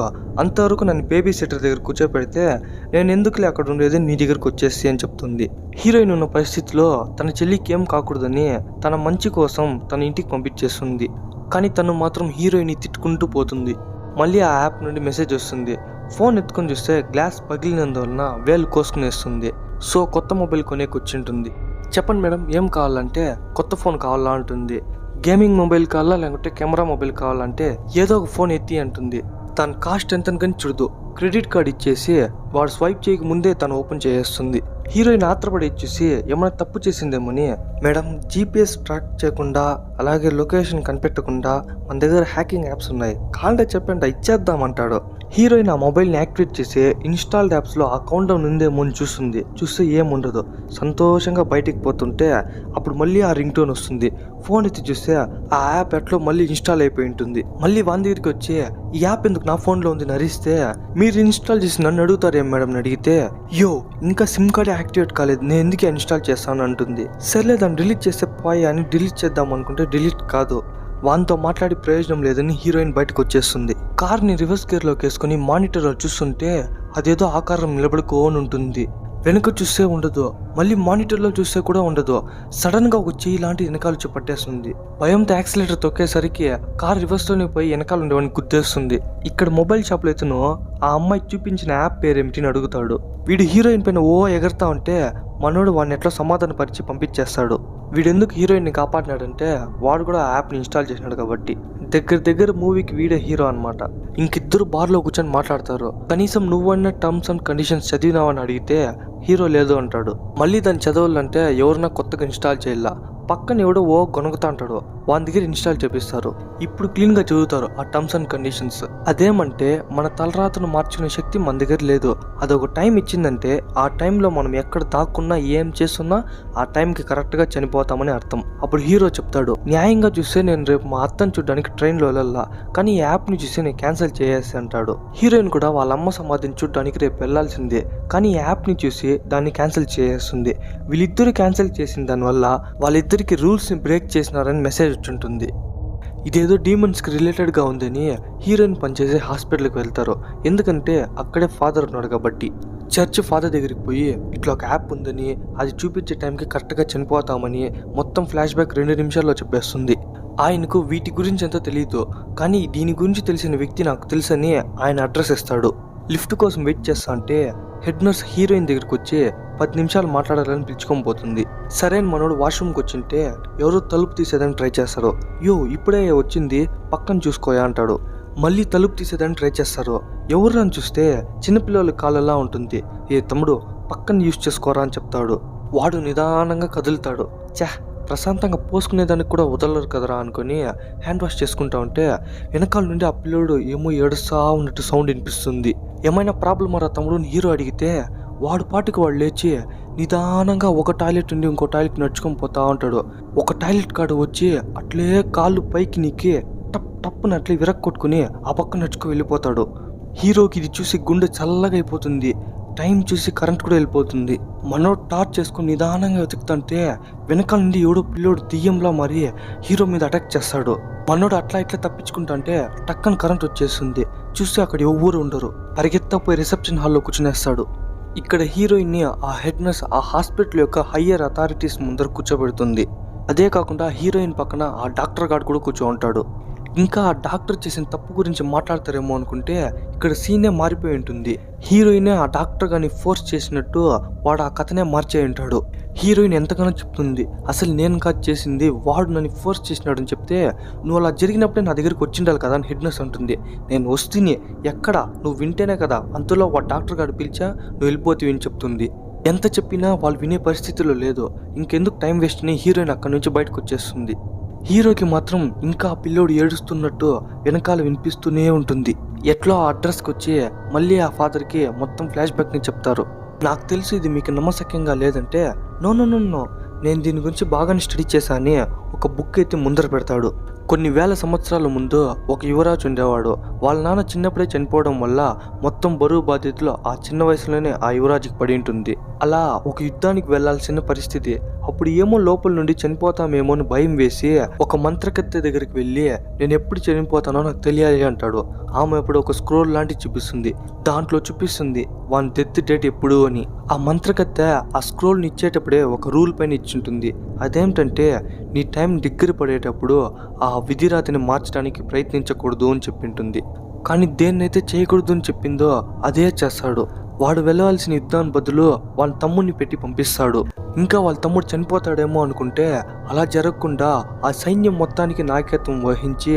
అంతవరకు నన్ను బేబీ సిటర్ దగ్గర కూర్చోపెడితే నేను ఎందుకులే అక్కడ ఉండేది నీ దగ్గరకు వచ్చేసి అని చెప్తుంది. హీరోయిన్ ఉన్న పరిస్థితిలో తన చెల్లికి ఏం కాకూడదని తన మంచి కోసం తన ఇంటికి పంపించేస్తుంది. కానీ తను మాత్రం హీరోయిన్ని తిట్టుకుంటూ పోతుంది. మళ్ళీ ఆ యాప్ నుండి మెసేజ్ వస్తుంది. ఫోన్ ఎత్తుకొని చూస్తే గ్లాస్ పగిలినందువలన వేలు కోసుకునేస్తుంది. సో కొత్త మొబైల్ కొనేకొచ్చింటుంది. చెప్పండి మేడం ఏం కావాలంటే కొత్త ఫోన్ కావాలా అంటుంది. గేమింగ్ మొబైల్ కావాలా లేకుంటే కెమెరా మొబైల్ కావాలంటే ఏదో ఒక ఫోన్ ఎత్తి అంటుంది. తన కాస్ట్ ఎంత కానీ చూడదు. క్రెడిట్ కార్డ్ ఇచ్చేసి వాడు స్వైప్ చేయక ముందే తను ఓపెన్ చేసేస్తుంది. హీరోయిన్ ఆత్రపడి ఇచ్చేసి ఏమైనా తప్పు చేసిందేమోని మేడం జీపీఎస్ ట్రాక్ చేయకుండా అలాగే లొకేషన్ కనిపెట్టకుండా మన దగ్గర హ్యాకింగ్ యాప్స్ ఉన్నాయి, కాంటే చెప్పండి ఇచ్చేద్దామంటాడు. హీరోయిన్ ఆ మొబైల్ని యాక్టివేట్ చేసి ఇన్స్టాల్డ్ యాప్స్లో ఆ కౌంటౌన్ ఉందేమో అని చూస్తే ఏముండదు. సంతోషంగా బయటికి పోతుంటే అప్పుడు మళ్ళీ ఆ రింగ్ టోన్ వస్తుంది. ఫోన్ ఎత్తి చూస్తే ఆ యాప్ ఎట్లో మళ్ళీ ఇన్స్టాల్ అయిపోయి ఉంటుంది. మళ్ళీ వాని దగ్గరికి వచ్చి ఈ యాప్ ఎందుకు నా ఫోన్లో ఉంది నరిస్తే మీరు ఇన్స్టాల్ చేసి నన్ను అడుగుతారేం మేడం అని అడిగితే ఇంకా సిమ్ కార్డ్ యాక్టివేట్ కాలేదు, నేను ఎందుకే ఇన్స్టాల్ చేస్తాను అంటుంది. సర్లే దాన్ని డిలీట్ చేస్తే పోయా అని డిలీట్ చేద్దాం అనుకుంటే డిలీట్ కాదు, వానితో మాట్లాడి ప్రయోజనం లేదని హీరోయిన్ బయటకు వచ్చేస్తుంది. కార్ని రివర్స్ గేర్లోకి వేసుకుని మానిటర్లో చూస్తుంటే అదేదో ఆకారం నిలబడుకోని ఉంటుంది. వెనుక చూస్తే ఉండదు, మళ్ళీ మానిటర్లో చూస్తే కూడా ఉండదు. సడన్ గా ఒక చెయ్యి లాంటి వెనకాల వచ్చి పట్టేస్తుంది. భయంతో యాక్సిలేటర్ తొక్కేసరికి కార్ రివర్స్ లోనే పోయి వెనకాల ఉండేవాడిని గుద్దేస్తుంది. ఇక్కడ మొబైల్ షాప్ లో ఇతను ఆ అమ్మాయి చూపించిన యాప్ పేరేమిటిని అడుగుతాడు. వీడు హీరోయిన్ పైన ఎగరతా ఉంటే మనోడు వాడిని ఎట్లా సమాధాన పరిచి పంపించేస్తాడు. వీడెందుకు హీరోయిన్ ని కాపాడినాడంటే వాడు కూడా ఆ యాప్ ని ఇన్స్టాల్ చేసినాడు కాబట్టి. దగ్గర మూవీకి వీడే హీరో అనమాట. ఇంకిద్దరు బార్లో కూర్చొని మాట్లాడతారు. కనీసం నువ్వన్న టర్మ్స్ అండ్ కండిషన్స్ చదివినావని అడిగితే హీరో లేదు అంటాడు. మళ్ళీ దాన్ని చదవాలంటే ఎవరన్నా కొత్తగా ఇన్స్టాల్ చేయాల. పక్కన ఎవడో గొనుగుతా అంటాడు, వాని దగ్గర ఇన్స్టాల్ చేపిస్తారు. ఇప్పుడు క్లీన్ గా చదువుతారు ఆ టర్మ్స్ అండ్ కండిషన్స్. అదేమంటే మన తలరాతను మార్చుకునే శక్తి మన దగ్గర లేదు. అదొక టైం ఇచ్చిందంటే ఆ టైంలో మనం ఎక్కడ దాక్కున్నా ఏం చేస్తున్నా ఆ టైంకి కరెక్ట్ గా చనిపోతామని అర్థం. అప్పుడు హీరో చెప్తాడు, న్యాయంగా చూస్తే నేను రేపు మా అత్తను చూడడానికి ట్రైన్లో వెళ్ళాలా, కానీ ఈ యాప్ ని చూసి నేను క్యాన్సిల్ చేసేసి అంటాడు. హీరోయిన్ కూడా వాళ్ళ అమ్మ సమాధిని చూడడానికి రేపు వెళ్లాల్సిందే, కానీ ఈ యాప్ ని చూసి దాన్ని క్యాన్సిల్ చేసేస్తుంది. వీళ్ళిద్దరు క్యాన్సిల్ చేసిన దానివల్ల వాళ్ళిద్దరికి రూల్స్ ని బ్రేక్ చేసినారని మెసేజ్ వచ్చుంటుంది. ఇదేదో డీమన్స్ కి రిలేటెడ్ గా ఉందని హీరోయిన్ పనిచేసే హాస్పిటల్కి వెళ్తారు. ఎందుకంటే అక్కడే ఫాదర్ ఉన్నాడు కాబట్టి. చర్చ్ ఫాదర్ దగ్గరికి పోయి ఇట్లా ఒక యాప్ ఉందని, అది చూపించే టైంకి కరెక్ట్గా చనిపోతామని మొత్తం ఫ్లాష్ బ్యాక్ 2 నిమిషాల్లో చెప్పేస్తుంది. ఆయనకు వీటి గురించి ఎంతో తెలియదు, కానీ దీని గురించి తెలిసిన వ్యక్తి నాకు తెలుసని ఆయన అడ్రస్ ఇస్తాడు. లిఫ్ట్ కోసం వెయిట్ చేస్తా అంటే హెడ్ నర్స్ హీరోయిన్ దగ్గరికి వచ్చి 10 నిమిషాలు మాట్లాడాలని పిలుచుకొని పోతుంది. సరైన మనోడు వాష్రూమ్కి వచ్చింటే ఎవరో తలుపు తీసేదని ట్రై చేస్తారు. ఇప్పుడే వచ్చింది, పక్కన చూసుకోయా అంటాడు. మళ్ళీ తలుపు తీసేదని ట్రై చేస్తారు. ఎవరు అని చూస్తే చిన్నపిల్లల కాళ్ళలా ఉంటుంది. ఏ తమ్ముడు పక్కన యూజ్ చేసుకోరా అని చెప్తాడు. వాడు నిదానంగా కదులుతాడు. ప్రశాంతంగా పోసుకునేదానికి కూడా వదలరు కదరా అనుకుని హ్యాండ్ వాష్ చేసుకుంటా ఉంటే వెనకాల నుండి ఆ పిల్లోడు ఏమో ఏడుస్తా ఉన్నట్టు సౌండ్ వినిపిస్తుంది. ఏమైనా ప్రాబ్లమ్ రా తమ్ముడు హీరో అడిగితే వాడు పాటికి వాడు లేచి నిదానంగా ఒక టాయిలెట్ నుండి ఇంకో టాయిలెట్ నడుచుకొని పోతా ఉంటాడు. ఒక టాయిలెట్ కాడు వచ్చి అట్లే కాళ్ళు పైకి నీకి టప్పున అట్లే విరక్కొట్టుకుని ఆ పక్క నడుచుకు వెళ్ళిపోతాడు. హీరోకి ఇది చూసి గుండె చల్లగా అయిపోతుంది. టైం చూసి కరెంట్ కూడా వెళ్ళిపోతుంది. మనోడు టార్చ్ చేసుకుని నిదానంగా వెతుకుతుంటే వెనకాల నుండి ఎవడో పిల్లోడు దెయ్యంలా మారి హీరో మీద అటాక్ చేస్తాడు. మనోడు అట్లా ఇట్లా తప్పించుకుంటుంటే టక్కన కరెంట్ వచ్చేస్తుంది. చూస్తే అక్కడ ఎవ్వరు ఉండరు. పరిగెత్తపోయి రిసెప్షన్ హాల్లో కూర్చునేస్తాడు. ఇక్కడ హీరోయిన్ ని ఆ హెడ్ నర్స్ ఆ హాస్పిటల్ యొక్క హయ్యర్ అథారిటీస్ ముందర కూర్చోబెడుతుంది. అదే కాకుండా హీరోయిన్ పక్కన ఆ డాక్టర్ గార్డ్ కూడా కూర్చో ఉంటాడు. ఇంకా ఆ డాక్టర్ చేసిన తప్పు గురించి మాట్లాడతారేమో అనుకుంటే ఇక్కడ సీనే మారిపోయి ఉంటుంది. హీరోయిన్ ఆ డాక్టర్ గాని ఫోర్స్ చేసినట్టు వాడు ఆ కథనే మార్చే ఉంటాడు. హీరోయిన్ ఎంతగానో చెప్తుంది, అసలు నేను కాదు చేసింది, వాడు నన్ను ఫోర్స్ చేసినాడు అని చెప్తే నువ్వు అలా జరిగినప్పుడే నా దగ్గరికి వచ్చిండాలి కదా అని హెడ్ నర్స్ అంటుంది. నేను వస్తుని ఎక్కడ నువ్వు వింటేనే కదా, అంతలో వాడు డాక్టర్ గారు పిలిచా నువ్వు వెళ్ళిపోతావు అని చెప్తుంది. ఎంత చెప్పినా వాళ్ళు వినే పరిస్థితిలో లేదు. ఇంకెందుకు టైం వేస్ట్ అని హీరోయిన్ అక్కడి నుంచి బయటకు వచ్చేస్తుంది. హీరోకి మాత్రం ఇంకా ఆ పిల్లోడు ఏడుస్తున్నట్టు వెనకాల వినిపిస్తూనే ఉంటుంది. ఎట్లా ఆ అడ్రస్కి వచ్చి మళ్ళీ ఆ ఫాదర్కి మొత్తం ఫ్లాష్ బ్యాక్ ని చెప్తారు. నాకు తెలుసు ఇది మీకు నమ్మశక్యంగా లేదంటే నో, నేను దీని గురించి బాగానే స్టడీ చేశాని ఒక బుక్ అయితే ముందర పెడతాడు. కొన్ని వేల సంవత్సరాల ముందు ఒక యువరాజు ఉండేవాడు. వాళ్ళ నాన్న చిన్నప్పుడే చనిపోవడం వల్ల మొత్తం బరువు బాధ్యతలు ఆ చిన్న వయసులోనే ఆ యువరాజుకి పడి ఉంటుంది. అలా ఒక యుద్ధానికి వెళ్లాల్సిన పరిస్థితి. అప్పుడు ఏమో లోపల నుండి చనిపోతామేమో అని భయం వేసి ఒక మంత్రకత్తె దగ్గరికి వెళ్ళి నేను ఎప్పుడు చనిపోతానో నాకు తెలియాలి అంటాడు. ఆమె ఇప్పుడు ఒక స్క్రోల్ లాంటి చూపిస్తుంది. దాంట్లో చూపిస్తుంది వాని డెత్ డేట్ ఎప్పుడు అని. ఆ మంత్రకత్తె ఆ స్క్రోల్ ని ఇచ్చేటప్పుడే ఒక రూల్ పైన ఇచ్చింటుంది. అదేమిటంటే నీ టైం దగ్గర పడేటప్పుడు ఆ విధిరాతిని మార్చడానికి ప్రయత్నించకూడదు అని చెప్పింటుంది. కానీ దేన్నైతే చేయకూడదు అని చెప్పిందో అదే చేస్తాడు. వాడు వెళ్ళవలసిన యుద్ధాన్ని బదులు వాళ్ళ తమ్ముడిని పెట్టి పంపిస్తాడు. ఇంకా వాళ్ళ తమ్ముడు చనిపోతాడేమో అనుకుంటే అలా జరగకుండా ఆ సైన్యం మొత్తానికి నాయకత్వం వహించి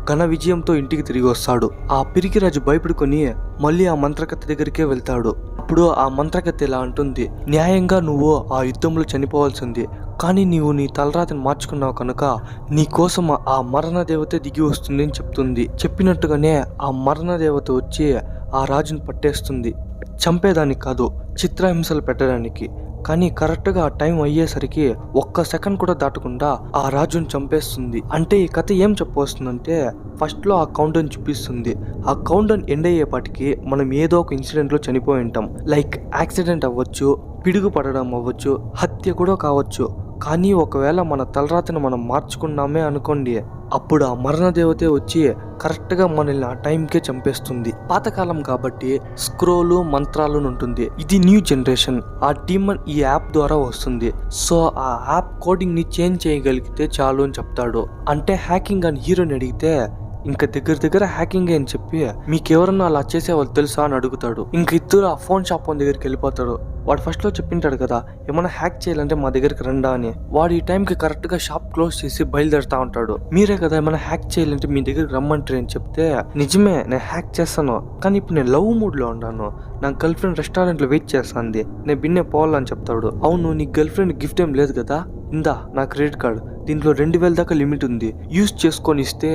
ఘన విజయంతో ఇంటికి తిరిగి వస్తాడు. ఆ పిరికిరాజు భయపడుకొని మళ్ళీ ఆ మంత్రకత్తె దగ్గరికే వెళ్తాడు. అప్పుడు ఆ మంత్రకత్తె ఇలా అంటుంది, న్యాయంగా నువ్వు ఆ యుద్ధంలో చనిపోవాల్సింది, కానీ నీవు నీ తలరాతిని మార్చుకున్నావు కనుక నీ కోసం ఆ మరణ దేవత దిగి వస్తుంది అని చెప్తుంది. చెప్పినట్టుగానే ఆ మరణ దేవత వచ్చి ఆ రాజుని పట్టేస్తుంది. చంపేదానికి కాదు, చిత్రహింసలు పెట్టడానికి. కానీ కరెక్ట్గా ఆ టైం అయ్యేసరికి ఒక్క సెకండ్ కూడా దాటకుండా ఆ రాజుని చంపేస్తుంది. అంటే ఈ కథ ఏం చెప్పవస్తుందంటే ఫస్ట్ లో ఆ కౌంటర్ని చూపిస్తుంది. ఆ కౌంటర్ ఎండ్ అయ్యేపాటికి మనం ఏదో ఒక ఇన్సిడెంట్ లో చనిపోయి ఉంటాం. లైక్ యాక్సిడెంట్ అవ్వచ్చు, పిడుగు పడడం అవ్వచ్చు, హత్య కూడా కావచ్చు. కానీ ఒకవేళ మన తలరాతను మనం మార్చుకున్నామే అనుకోండి, అప్పుడు ఆ మరణ దేవతే వచ్చి కరెక్ట్గా మనల్ని ఆ టైంకే చంపేస్తుంది. పాతకాలం కాబట్టి స్క్రోలు మంత్రాలు ఉంటుంది. ఇది న్యూ జనరేషన్. ఆ డీమన్ ఈ యాప్ ద్వారా వస్తుంది. సో ఆ యాప్ కోడింగ్ ని చేంజ్ చేయగలిగితే చాలు అని చెప్తాడు. అంటే హ్యాకింగ్ అని హీరోని అడిగితే ఇంకా దగ్గర హ్యాకింగ్ అని చెప్పి మీకెవరన్నా అలా చేసేవాళ్ళు తెలుసా అని అడుగుతాడు. ఇంక ఇద్దరు ఆ ఫోన్ షాప్ దగ్గరికి వెళ్ళిపోతాడు. వాడు ఫస్ట్ లో చెప్పింటాడు కదా, ఏమన్నా హ్యాక్ చేయాలంటే మా దగ్గరికి రండా అని. వాడు ఈ టైంకి కరెక్ట్ గా షాప్ క్లోజ్ చేసి బయలుదేరుతా ఉంటాడు. మీరే కదా ఏమైనా హ్యాక్ చేయాలంటే మీ దగ్గరికి రమ్మంటారు అని చెప్తే, నిజమే నేను హ్యాక్ చేస్తాను, కానీ ఇప్పుడు నేను లవ్ మూడ్ లో ఉన్నాను, నా గర్ల్ ఫ్రెండ్ రెస్టారెంట్ లో వెయిట్ చేస్తాంది, నేను బిన్నే పోవాలని చెప్తాడు. అవును, నీ గర్ల్ ఫ్రెండ్ గిఫ్ట్ ఏం లేదు కదా, ఇందా నా క్రెడిట్ కార్డ్, దీంట్లో 2000 దాకా లిమిట్ ఉంది, యూజ్ చేసుకొని ఇస్తే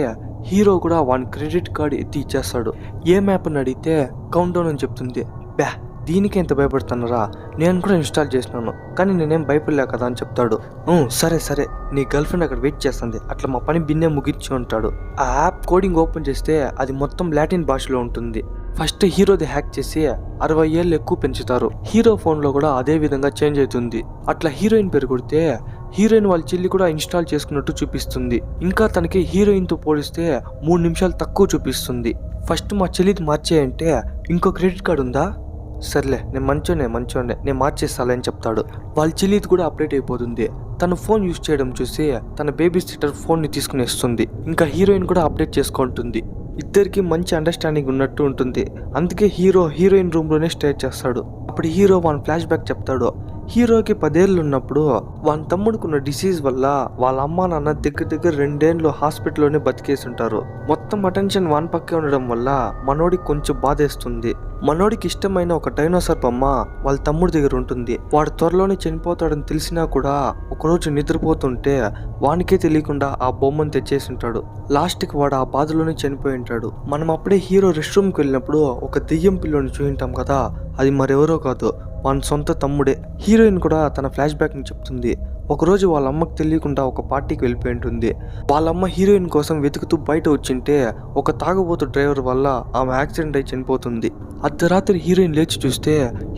హీరో కూడా వాని క్రెడిట్ కార్డ్ ఎత్తి ఇచ్చేస్తాడు. ఏ మ్యాప్ అని అడిగితే కౌంట్ డౌన్ అని చెప్తుంది. బ్యా దీనికి ఎంత భయపడుతున్నారా, నేను కూడా ఇన్స్టాల్ చేసినాను, కానీ నేనేం భయపడలే కదా అని చెప్తాడు. సరే నీ గర్ల్ ఫ్రెండ్ అక్కడ వెయిట్ చేస్తుంది, అట్లా మా పని బిన్నే ముగించి ఉంటాడు. ఆ యాప్ కోడింగ్ ఓపెన్ చేస్తే అది మొత్తం లాటిన్ భాషలో ఉంటుంది. ఫస్ట్ హీరోది హ్యాక్ చేసి 60 ఏళ్ళు ఎక్కువ పెంచుతారు. హీరో ఫోన్ లో కూడా అదే విధంగా చేంజ్ అవుతుంది. అట్లా హీరోయిన్ పేరు కొడితే హీరోయిన్ వాళ్ళ చెల్లి కూడా ఇన్స్టాల్ చేసుకున్నట్టు చూపిస్తుంది. ఇంకా తనకి హీరోయిన్ తో పోలిస్తే 3 నిమిషాలు తక్కువ చూపిస్తుంది. ఫస్ట్ మా చెల్లిది మార్చేయంటే, ఇంకో క్రెడిట్ కార్డు ఉందా, సర్లే నేను మంచోనే నేను మార్చేస్తాలని చెప్తాడు. వాళ్ళ చెల్లిది కూడా అప్డేట్ అయిపోతుంది. తను ఫోన్ యూజ్ చేయడం చూసి తన బేబీ సిస్టర్ ఫోన్ ని తీసుకుని వస్తుంది. ఇంకా హీరోయిన్ కూడా అప్డేట్ చేసుకుంటుంది. ఇద్దరికి మంచి అండర్స్టాండింగ్ ఉన్నట్టు ఉంటుంది. అందుకే హీరోయిన్ రూమ్ లోనే స్టే చేస్తాడు. అప్పుడు హీరో వాన్ ఫ్లాష్ బ్యాక్ చెప్తాడు. హీరోకి 10 ఏళ్ళు ఉన్నప్పుడు వాని తమ్ముడుకున్న డిసీజ్ వల్ల వాళ్ళ అమ్మ నాన్న దగ్గర 2 ఏళ్ళు హాస్పిటల్లోనే బతికేసి ఉంటారు. మొత్తం అటెన్షన్ వాన్ పక్కే ఉండడం వల్ల మనోడికి కొంచెం బాధేస్తుంది. మనోడికి ఇష్టమైన ఒక డైనోసార్ బొమ్మ వాళ్ళ తమ్ముడి దగ్గర ఉంటుంది. వాడు త్వరలోనే చనిపోతాడని తెలిసినా కూడా ఒకరోజు నిద్రపోతుంటే వానికే తెలియకుండా ఆ బొమ్మను తెచ్చేసి ఉంటాడు. లాస్ట్ కి వాడు ఆ బాధలోనే చనిపోయి ఉంటాడు. మనం అప్పుడే హీరో రెస్ట్ రూమ్ కి వెళ్ళినప్పుడు ఒక దెయ్యం పిల్లని చూయింటాం కదా, అది మరెవరో కాదు, వాని సొంత తమ్ముడే. హీరోయిన్ కూడా తన ఫ్లాష్ బ్యాక్ ని చెప్తుంది. ఒకరోజు వాళ్ళ అమ్మకి తెలియకుండా ఒక పార్టీకి వెళ్ళిపోయి ఉంటుంది. వాళ్ళమ్మ హీరోయిన్ కోసం వెతుకుతూ బయట వచ్చింటే ఒక తాగుబోతు డ్రైవర్ వల్ల ఆమె యాక్సిడెంట్ అయి చనిపోతుంది. అర్ధరాత్రి హీరోయిన్ లేచి చూస్తే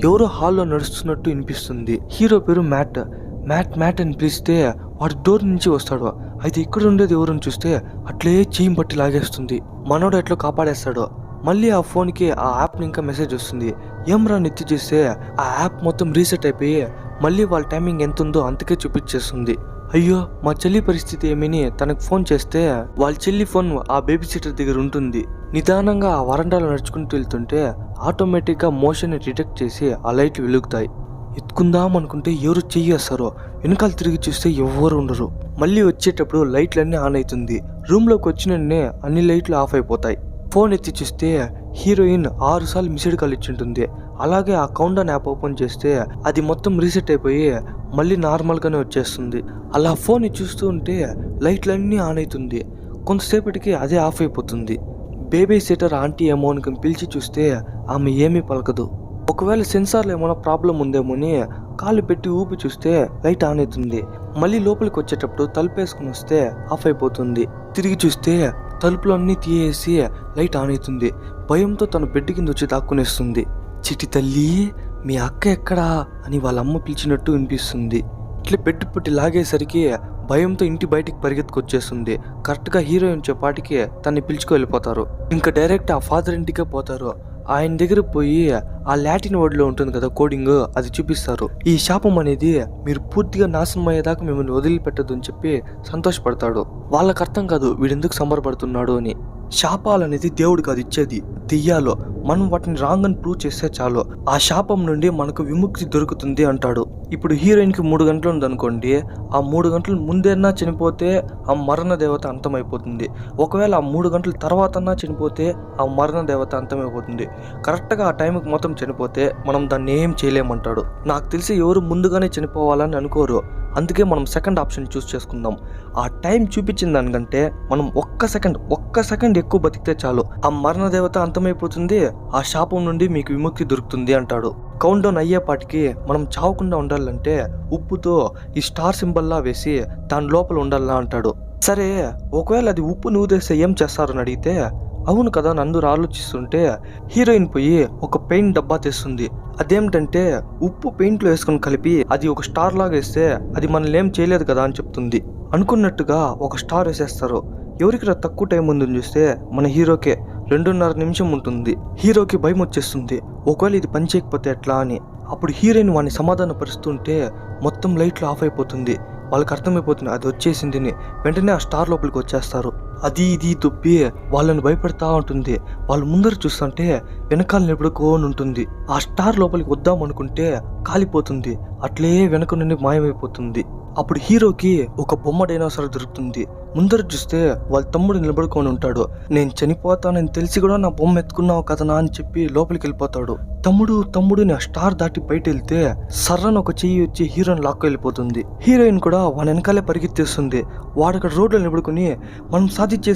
ఎవరో హాల్లో నడుస్తున్నట్టు వినిపిస్తుంది. హీరో పేరు మ్యాట్ అని పిలిస్తే వాడు డోర్ నుంచి వస్తాడు. అయితే ఇక్కడ ఉండేది ఎవరని చూస్తే అట్లే చేయి పట్టి లాగేస్తుంది. మనోడు ఎట్లా కాపాడేస్తాడు. మళ్ళీ ఆ ఫోన్కి ఆ యాప్ని ఇంకా మెసేజ్ వస్తుంది. ఏమ్రా నెత్తి చూస్తే ఆ యాప్ మొత్తం రీసెట్ అయిపోయి మళ్ళీ వాళ్ళ టైమింగ్ ఎంత ఉందో అంతకే చూపించేస్తుంది. అయ్యో మా చెల్లి పరిస్థితి ఏమని తనకు ఫోన్ చేస్తే వాళ్ళ చెల్లి ఫోన్ ఆ బేబీ సిటర్ దగ్గర ఉంటుంది. నిదానంగా ఆ వరండాలో నడుచుకుంటూ వెళ్తుంటే ఆటోమేటిక్గా మోషన్ డిటెక్ట్ చేసి ఆ లైట్లు వెలుగుతాయి. ఎత్తుకుందాం అనుకుంటే ఎవరు చెయ్యేస్తారో, వెనకాల తిరిగి చూస్తే ఎవ్వరు ఉండరు. మళ్ళీ వచ్చేటప్పుడు లైట్లన్నీ ఆన్ అవుతుంది. రూమ్లోకి వచ్చినన్నే అన్ని లైట్లు ఆఫ్ అయిపోతాయి. ఫోన్ ఎత్తి చూస్తే హీరోయిన్ 6 సార్లు మిస్డ్ కాల్ ఇచ్చింటుంది. అలాగే ఆ కౌంటౌన్ యాప్ ఓపెన్ చేస్తే అది మొత్తం రీసెట్ అయిపోయి మళ్ళీ నార్మల్గానే వచ్చేస్తుంది. అలా ఫోన్ చూస్తూ ఉంటే లైట్లన్నీ ఆన్ అవుతుంది. కొంతసేపటికి అదే ఆఫ్ అయిపోతుంది. బేబీ సిటర్ ఆంటీ ఏమో అని పిలిచి చూస్తే ఆమె ఏమీ పలకదు. ఒకవేళ సెన్సార్లో ఏమైనా ప్రాబ్లం ఉందేమో అని కాళ్ళు పెట్టి ఊపి చూస్తే లైట్ ఆన్ అవుతుంది. మళ్ళీ లోపలికి వచ్చేటప్పుడు తలుపు వేసుకుని వస్తే ఆఫ్ అయిపోతుంది. తిరిగి చూస్తే తలుపులన్నీ తీయేసి లైట్ ఆన్ అవుతుంది. భయంతో తన బెడ్ కింద వచ్చి దాక్కునేస్తుంది. చిటి తల్లి మీ అక్క ఎక్కడా అని వాళ్ళ అమ్మ పిలిచినట్టు వినిపిస్తుంది. ఇట్లా బెడ్ పట్టి లాగేసరికి భయంతో ఇంటి బయటికి పరిగెత్తుకొచ్చేస్తుంది. కరెక్ట్గా హీరోయిన్ వచ్చేపాటికి తన్ని పిలుచుకు వెళ్ళిపోతారు. ఇంకా డైరెక్ట్ ఆ ఫాదర్ ఇంటికే పోతారు. ఆయన దగ్గర పోయి ఆ లాటిన్ వర్డ్ లో ఉంటుంది కదా కోడింగ్, అది చూపిస్తారు. ఈ శాపం అనేది మీరు పూర్తిగా నాశనం అయ్యేదాకా మిమ్మల్ని వదిలిపెట్టదు అని చెప్పి సంతోషపడతాడు. వాళ్ళకి అర్థం కాదు వీడెందుకు సంబరపడుతున్నాడు అని. శాపాలు అనేది దేవుడు కాదు ఇచ్చేది, దెయ్యాలు. మనం వాటిని రాంగ్ అని ప్రూవ్ చేస్తే చాలు ఆ శాపం నుండి మనకు విముక్తి దొరుకుతుంది అంటాడు. ఇప్పుడు హీరోయిన్ కి 3 గంటలు ఉందనుకోండి, ఆ 3 గంటలు ముందేనా చనిపోతే ఆ మరణ దేవత అంతమైపోతుంది. ఒకవేళ ఆ 3 గంటల తర్వాతన్నా చనిపోతే ఆ మరణ దేవత అంతమైపోతుంది. కరెక్ట్గా ఆ టైంకి మొత్తం చనిపోతే మనం దాన్ని ఏం చేయలేమంటాడు. నాకు తెలిసి ఎవరు ముందుగానే చనిపోవాలని అనుకోరు. అందుకే మనం సెకండ్ ఆప్షన్ చూస్ చేసుకుందాం. ఆ టైం చూపించిన దానికంటే మనం ఒక్క సెకండ్ ఎక్కువ బతికితే చాలు ఆ మరణ దేవత అంతమైపోతుంది, ఆ శాపం నుండి మీకు విముక్తి దొరుకుతుంది అంటాడు. కౌంట్ డౌన్ అయ్యేపాటికి మనం చావకుండా ఉండాలంటే ఉప్పుతో ఈ స్టార్ సింబల్లా వేసి దాని లోపల ఉండాలా అంటాడు. సరే ఒకవేళ అది ఉప్పు నూదేస్తే ఏం చేస్తారని అడిగితే అవును కదా అని అందరూ ఆలోచిస్తుంటే హీరోయిన్ పోయి ఒక పెయింట్ డబ్బా తెస్తుంది. అదేమిటంటే ఉప్పు పెయింట్లో వేసుకొని కలిపి అది ఒక స్టార్ లాగా వేస్తే అది మనల్ని ఏం చేయలేదు కదా అని చెప్తుంది. అనుకున్నట్టుగా ఒక స్టార్ వేసేస్తారు. ఎవరికి తక్కువ టైం ఉందని చూస్తే మన హీరోకే 2.5 నిమిషం ఉంటుంది. హీరోకి భయం వచ్చేస్తుంది, ఒకవేళ ఇది పని చేయకపోతే ఎట్లా అని. అప్పుడు హీరోయిన్ వాడిని సమాధాన పరుస్తుంటే మొత్తం లైట్లు ఆఫ్ అయిపోతుంది. వాళ్ళకి అర్థమైపోతుంది అది వచ్చేసింది. వెంటనే ఆ స్టార్ లోపలికి వచ్చేస్తారు. అది ఇది దుప్పి వాళ్ళని భయపెడతా ఉంటుంది. వాళ్ళు ముందర చూస్తుంటే వెనకాల నిలబడుకోని ఉంటుంది. ఆ స్టార్ లోపలికి వద్దాం అనుకుంటే కాలిపోతుంది. అట్లే వెనక నుండి మాయమైపోతుంది. అప్పుడు హీరోకి ఒక బొమ్మ డైనోసార్ దొరుకుతుంది. ముందర చూస్తే వాళ్ళ తమ్ముడు నిలబడుకొని ఉంటాడు. నేను చనిపోతానని తెలిసి కూడా నా బొమ్మ ఎత్తుకున్నావు కదనా అని చెప్పి లోపలికి వెళ్ళిపోతాడు. తమ్ముడు ఆ స్టార్ దాటి బయట వెళ్తే సర్రన ఒక చెయ్యి వచ్చి హీరోయిన్ లాక్కు వెళ్ళిపోతుంది. హీరోయిన్ కూడా వాని వెనకాలే పరిగెత్తేస్తుంది. వాడు అక్కడ రోడ్లో నిలబడుకుని మనం సాధించి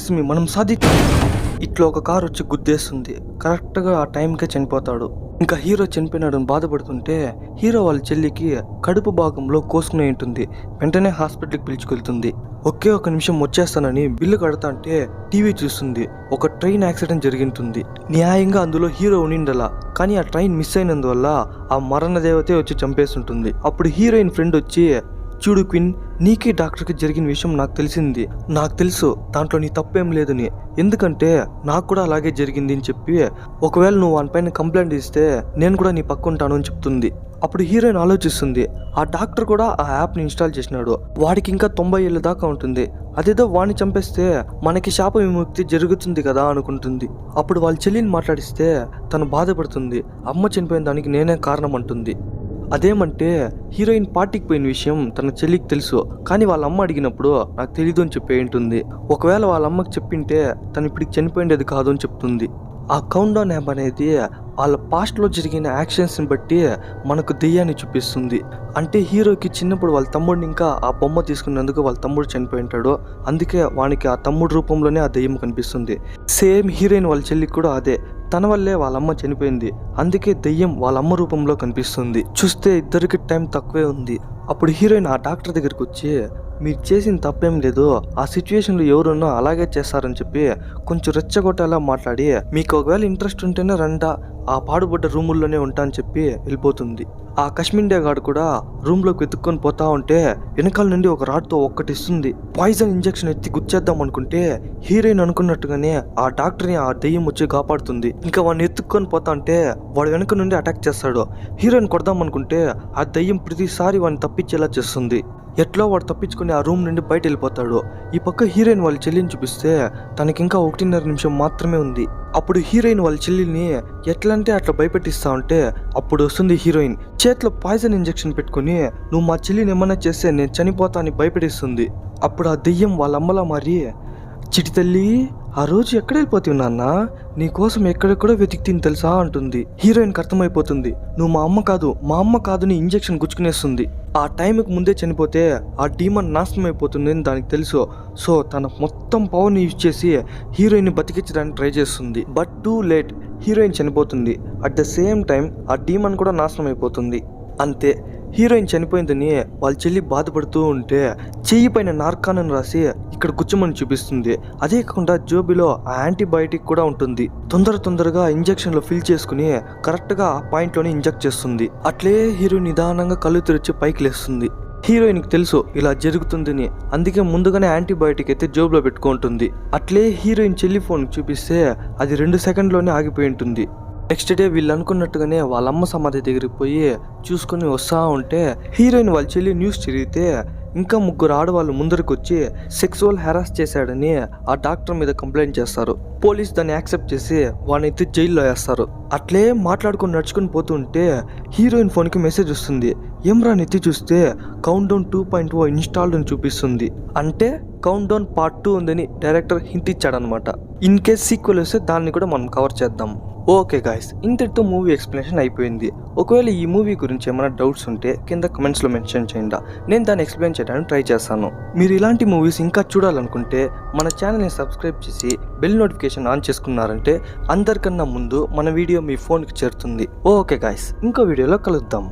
ఇట్లా ఒక కారు వచ్చి గుద్దేస్తుంది. కరెక్ట్గా ఆ టైంకే చనిపోతాడు. ఇంకా హీరో చనిపోయినాడని బాధపడుతుంటే హీరో వాళ్ళ చెల్లికి కడుపు భాగంలో కోసుకునే ఉంటుంది. వెంటనే హాస్పిటల్కి పిలుచుకెళ్తుంది. ఒకే ఒక నిమిషం వచ్చేస్తానని బిల్లు కడతా అంటే టీవీ చూస్తుంది. ఒక ట్రైన్ యాక్సిడెంట్ జరిగింటుంది. న్యాయంగా అందులో హీరో ఉండిండలా, కానీ ఆ ట్రైన్ మిస్ అయినందువల్ల ఆ మరణ దేవతే వచ్చి చంపేస్తుంటుంది. అప్పుడు హీరోయిన్ ఫ్రెండ్ వచ్చి, చూడు క్విన్, నీకే డాక్టర్కి జరిగిన విషయం నాకు తెలిసింది. నాకు తెలుసు దాంట్లో నీ తప్పేం లేదని, ఎందుకంటే నాకు కూడా అలాగే జరిగింది అని చెప్పి ఒకవేళ నువ్వు వానిపైన కంప్లైంట్ ఇస్తే నేను కూడా నీ పక్క ఉంటాను అని చెప్తుంది. అప్పుడు హీరోయిన్ ఆలోచిస్తుంది, ఆ డాక్టర్ కూడా ఆ యాప్ని ఇన్స్టాల్ చేసినాడు, వాడికి ఇంకా 90 ఏళ్ళ దాకా ఉంటుంది, అదేదో వాడిని చంపేస్తే మనకి శాప విముక్తి జరుగుతుంది కదా అనుకుంటుంది. అప్పుడు వాళ్ళ చెల్లిని మాట్లాడిస్తే తను బాధపడుతుంది, అమ్మ చనిపోయిన దానికి నేనే కారణం అంటుంది. అదేమంటే హీరోయిన్ పార్టీకి పోయిన విషయం తన చెల్లికి తెలుసు, కానీ వాళ్ళ అమ్మ అడిగినప్పుడు నాకు తెలీదు అని చెప్పి ఉంటుంది. ఒకవేళ వాళ్ళ అమ్మకి చెప్పింటే తను ఇప్పటికి చనిపోయిండేది కాదు అని చెప్తుంది. ఆ కౌంట్ డౌన్ యాప్ అనేది వాళ్ళ పాస్ట్లో జరిగిన యాక్షన్స్ని బట్టి మనకు దెయ్యాన్ని చూపిస్తుంది. అంటే హీరోకి చిన్నప్పుడు వాళ్ళ తమ్ముడిని ఇంకా ఆ బొమ్మ తీసుకున్నందుకు వాళ్ళ తమ్ముడు చనిపోయి ఉంటాడు, అందుకే వానికి ఆ తమ్ముడు రూపంలోనే ఆ దెయ్యం కనిపిస్తుంది. సేమ్ హీరోయిన్ వాళ్ళ చెల్లికి కూడా అదే, తన వల్లే వాళ్ళ అమ్మ చనిపోయింది, అందుకే దెయ్యం వాళ్ళ అమ్మ రూపంలో కనిపిస్తుంది. చూస్తే ఇద్దరికి టైం తక్కువే ఉంది. అప్పుడు హీరోయిన్ ఆ డాక్టర్ దగ్గరికి వచ్చి, మీరు చేసిన తప్పేం లేదు, ఆ సిచ్యువేషన్లో ఎవరున్నా అలాగే చేస్తారని చెప్పి కొంచెం రెచ్చగొట్టేలా మాట్లాడి, మీకు ఒకవేళ ఇంట్రెస్ట్ ఉంటేనే రండా, ఆ పాడుబడ్డ రూముల్లోనే ఉంటా అని చెప్పి వెళ్ళిపోతుంది. ఆ కశ్మీండే గాడు కూడా రూమ్లోకి వెతుక్కొని పోతా ఉంటే వెనకాల నుండి ఒక రాడ్తో ఒక్కటిస్తుంది. పాయిజన్ ఇంజెక్షన్ ఎత్తి గుచ్చేద్దాం అనుకుంటే హీరోయిన్ అనుకున్నట్టుగానే ఆ డాక్టర్ని ఆ దెయ్యం వచ్చి కాపాడుతుంది. ఇంకా వాడిని ఎత్తుక్కొని పోతా ఉంటే వాడు వెనక నుండి అటాక్ చేస్తాడు. హీరోయిన్ కొడదాం అనుకుంటే ఆ దెయ్యం ప్రతిసారి వాడిని తప్పించేలా చేస్తుంది. ఎట్లా వాడు తప్పించుకుని ఆ రూమ్ నుండి బయట వెళ్ళిపోతాడు. ఈ పక్క హీరోయిన్ వాళ్ళ చెల్లిని చూపిస్తే తనకింకా 1.5 నిమిషం మాత్రమే ఉంది. అప్పుడు హీరోయిన్ వాళ్ళ చెల్లిని ఎట్లా అంటే అట్లా భయపెట్టిస్తా ఉంటే అప్పుడు వస్తుంది హీరోయిన్ చేతిలో పాయిజన్ ఇంజెక్షన్ పెట్టుకుని, నువ్వు మా చెల్లిని ఏమన్నా చేస్తే నేను చనిపోతా అని భయపెట్టిస్తుంది. అప్పుడు ఆ దెయ్యం వాళ్ళ అమ్మలా మారి, చిటి తల్లి ఆ రోజు ఎక్కడ వెళ్ళిపోతావు నాన్న, నీకోసం ఎక్కడెక్కడో వెతికితిని తెలుసా అంటుంది. హీరోయిన్కి అర్థమైపోతుంది, నువ్వు మా అమ్మ కాదని ఇంజెక్షన్ గుచ్చుకునేస్తుంది. ఆ టైంకి ముందే చనిపోతే ఆ డీమన్ నాశనం అయిపోతుంది అని దానికి తెలుసు. సో తన మొత్తం పవర్ని యూజ్ చేసి హీరోయిన్ని బతికించడానికి ట్రై చేస్తుంది. బట్ టూ లేట్, హీరోయిన్ చనిపోతుంది. అట్ ద సేమ్ టైం ఆ డీమన్ కూడా నాశనం అయిపోతుంది. అంతే, హీరోయిన్ చనిపోయిందని వాళ్ళ చెల్లి బాధపడుతూ ఉంటే చెయ్యి పైన నార్కాన్ రాసి ఇక్కడ గుచ్చమని చూపిస్తుంది. అదే కాకుండా జోబిలో ఆ యాంటీబయాటిక్ కూడా ఉంటుంది. తొందరగా ఇంజెక్షన్లో ఫిల్ చేసుకుని కరెక్ట్గా ఆ పాయింట్లోనే ఇంజెక్ట్ చేస్తుంది. అట్లే హీరోయిన్ నిదానంగా కళ్ళు తెరిచి పైకి లేస్తుంది. హీరోయిన్కి తెలుసు ఇలా జరుగుతుందని, అందుకే ముందుగానే యాంటీబయాటిక్ అయితే జోబులో పెట్టుకుంటుంది. అట్లే హీరోయిన్ చెల్లి ఫోన్ చూపిస్తే అది 2 సెకండ్లోనే ఆగిపోయి ఉంటుంది. నెక్స్ట్ డే వీళ్ళు అనుకున్నట్టుగానే వాళ్ళ అమ్మ సమాధి దగ్గరికి పోయి చూసుకుని వస్తా ఉంటే హీరోయిన్ వాళ్ళ చెల్లి న్యూస్ చదివితే ఇంకా 3 ఆడవాళ్ళు ముందరికి వచ్చి సెక్సువల్ హెరాస్ చేశాడని ఆ డాక్టర్ మీద కంప్లైంట్ చేస్తారు. పోలీస్ దాన్ని యాక్సెప్ట్ చేసి వాడిని ఎత్తి జైల్లో వేస్తారు. అట్లే మాట్లాడుకొని నడుచుకుని పోతుంటే హీరోయిన్ ఫోన్కి మెసేజ్ వస్తుంది. ఏమ్రా నెత్తి చూస్తే కౌంట్ డౌన్ 2.0 ఇన్స్టాల్డ్ అని చూపిస్తుంది. అంటే కౌంట్ డౌన్ పార్ట్ 2 ఉందని డైరెక్టర్ హింట్ ఇచ్చాడనమాట. ఇన్ కేస్ సీక్వెల్ వస్తే దాన్ని కూడా మనం కవర్ చేద్దాం. ఓకే గాయస్, ఇంతటితో మూవీ ఎక్స్ప్లెనేషన్ అయిపోయింది. ఒకవేళ ఈ మూవీ గురించి ఏమైనా డౌట్స్ ఉంటే కింద కమెంట్స్లో మెన్షన్ చేయండి, నేను దాన్ని ఎక్స్ప్లెయిన్ చేయడానికి ట్రై చేస్తాను. మీరు ఇలాంటి మూవీస్ ఇంకా చూడాలనుకుంటే మన ఛానల్ని సబ్స్క్రైబ్ చేసి బెల్ నోటిఫికేషన్ ఆన్ చేసుకున్నారంటే అందరికన్నా ముందు మన వీడియో మీ ఫోన్కి చేరుతుంది. ఓకే గాయస్, ఇంకో వీడియోలో కలుద్దాం.